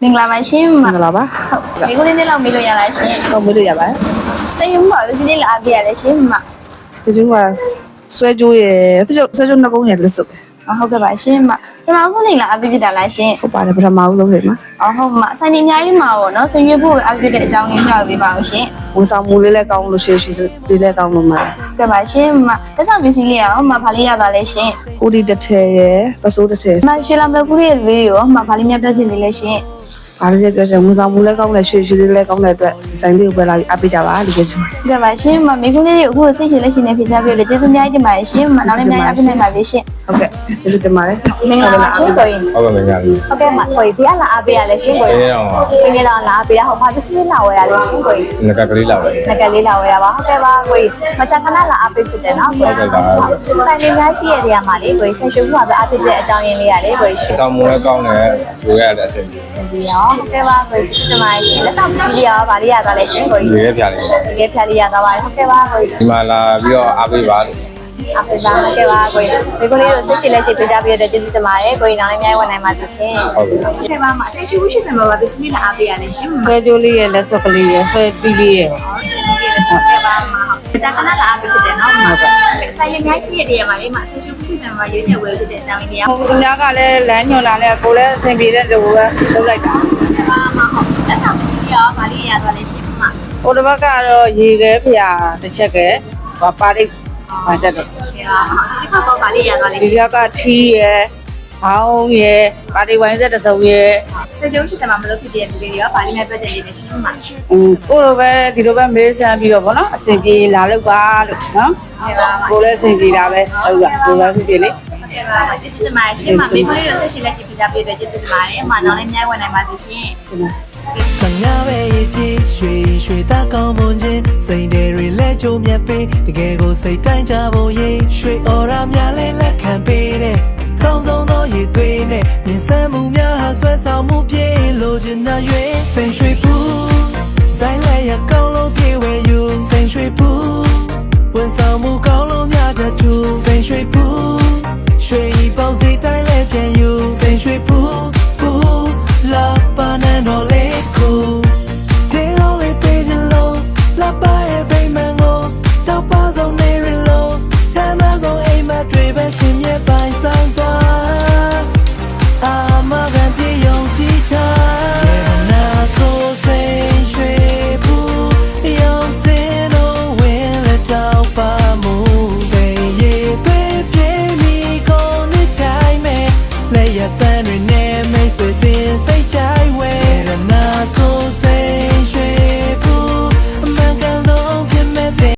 မင်္ဂလာပါရှင်မ မင်္ဂလာပါ ဟုတ်မိကုလေးနဲ့လောက်မေးလို့ရလားရှင် တော့မေးလို့ရပါတယ် စိတ်ရုံးပါပဲစီလေးလာအပ်ပြရလဲရှင်မ ဒီကျူကဆွဲကြိုးရယ်ဆွဲကြိုးနှစ်ကုန်းရယ်လက်စုပ် ဟုတ်ကဲ့ပါရှင်မပထမဆုံးနေလာအပ်ပြတာလားရှင် ဟုတ်ပါတယ်ပထမဦးဆုံးချိန်မှာ ဟုတ်မဆိုင်နေအများကြီးမှာပေါ့နော်ဆွေးနွေးဖို့အပ်ပြတဲ့အကြောင်းလေးကြားပေးပါဦးရှင် ဝန်ဆောင်မှုလေးလည်းကောင်းလို့ရွှေလေးလည်းကောင်းလို့မှာ ဟုတ်ကဲ့ပါရှင်မလက်ဆောင်ပစ္စည်းလေးရောမဘာလေးရသွားလဲရှင် ကိုဒီတစ်ထည်ရယ်ပစိုးတစ်ထည် မရွှေလာမလို့ကူရဲ့ဗီဒီယိုမဘာလေးများပြောချင်သေးလဲရှင် အားလည်းပြောချင်ဝန်ဆောင်မှုလည်းကောင်းတယ်ရွှေလေးလည်းကောင်းတဲ့အတွက်ဆိုင်လေးကိုပဲလာပြီးအပ်ပေးကြပါလို့ပြောချင်ပါ ဟုတ်ကဲ့ပါရှင်မမိကုလေးကိုအခုစိတ်ရှင်လက်ရှင်နဲ့ဖြေချပြလို့ကျေးဇူးများတင်ပါတယ်ရှင်မနောက်လည်းများအပ်ပြနိုင်ပါသေးရှင် ဟုတ်ကဲ့ကျေးဇူးတင်ပါတယ် မင်္ဂလာပါရှင်ကိုရင် ဟုတ်ကဲ့မင်္ဂလာပါ ဟုတ်ကဲ့မကိုရင်ဒီကလာအပ်ပြရလဲရှင်ကိုရင် အေးအောင်ပါ ငယ်တော့လာပေးတာဟောဘာပစ္စည်းလာဝယ်ရလဲရှင်ကိုရင် ငကကလေးလာပဲ ငကလေးလာဝယ်ရပါဟုတ်ကဲ့ပါကိုရင်မချခဏလာအပေးဖြစ်တယ်နော်ကိုရင်ဆိုင်လေးများရှိရတဲ့နေရာမှာလေကိုရင်ဆက်ရှုပ်မှုပဲအပေးတဲ့အကြောင်းရင်းလေးရလေကိုရင်ရှင် စောင်းမွေးကောင်းတယ်ရိုးရတဲ့အဆင်ပြေ ဒီရောဟုတ်ကဲ့ပါကိုရင်ကျေးဇူးတင်ပါတယ်ရှင်လက်ဆောင်ပစ္စည်းလေးရောဗာလေးရသွားလဲရှင်ကိုရင် ရေခဲဖြာလေး ရှိခဲ့ဖြတ်လေးရသွားပါတယ်ဟုတ်ကဲ့ပါကိုရင် ဒီမှာလာပြီးတော့အားပေးပါလို့ အပေးပါဟုတ်ကဲ့ပါကိုရင်ဒီကိုလေးတို့ဆက်ရှင်လက်ရှင်ပြကြပြရတဲ့ကျေးဇူးတင်ပါတယ်ကိုရင်နောက်လည်းအများကြီးဝင်နိုင်ပါစေရှင် ဟုတ်ကဲ့ ဟုတ်ကဲ့ပါမဆက်ရှင်ရှိစံမှာဗာပစ္စည်းလေးလာအပေးရလဲရှင်ဟုတ် ဆွဲကြိုးလေးရယ်လက်စုပ်ကလေးရယ်ဆွဲတီးလေးရယ် ဟုတ်ကဲ့ပါမဟုတ်ဒါကနာလာအပေးတယ်နော်ဟုတ်ကဲ့ဆိုင်လေးများရှိရတဲ့နေရာမှာလေမဆက်ရှင်ရှိစံမှာရွေးချယ်ဝယ်ဖြစ်တဲ့အကြောင်းရင်းလေးရ ဟိုသူများကလည်းလမ်းညွန်လာလဲကိုလည်းအဆင်ပြေတဲ့လူပဲလုပ်လိုက်တာ ပါမဟုတ်လက်ဆောင်ပစ္စည်းရောဗာလေးရသွားလဲရှင်မ ဟိုတစ်ဘက်ကတော့ရေခဲဖျာတစ်ချက်ကဲပါလိတ်ပါချက်တော့ ဟုတ်ကဲ့ပါဒီခေါက်တော့ဗာလေးရသွားလဲ ဒီ ရှင် ကထီးရယ်ဟောင်းရယ်ပါတီဝိုင်းဆက်တစ်စုံရယ် ဆက်ရှင်ရှိစံမှာမလို့ဖြစ်တဲ့လူတွေရောဗာလေးနဲ့ပတ်သက်နေတယ်ရှင်မ ကိုလိုပဲဒီလိုပဲမေးစမ်းပြီးတော့ဗောနော်အဆင်ပြေလာလို့ပါလို့နော် ဟုတ်ကဲ့ပါဟုတ် ကိုလည်းအဆင်ပြေတာပဲဟုတ်ကဲ့ကိုလည်းအဆင်ပြေလေ ကဲ့ပါကျေးဇူးတင်ပါတယ်ရှင်မမိခွေးရောဆက်ရှင်လက်ရှင်ပြကြပြတဲ့ကျေးဇူးတင်ပါတယ်မနောက်လည်းအများကြီးဝင်နိုင်ပါစေရှင် ဆန်ရပဲပြေးရွှေရွှေသားကောင်းမွန်ခြင်းစိန်တွေလဲကြုံမြတ်ပေးတကယ်ကိုစိတ်တိုင်းကြဖို့ရေးရွှေအော်ရာများလဲလက်ခံပေးတဲ့ကောင်းဆုံးသောရည်သွေးနဲ့မြင်ဆန်းမှုများဟာဆွဲဆောင်မှုပြေလို့ခြင်းနာရွေးစိန်ရွှေ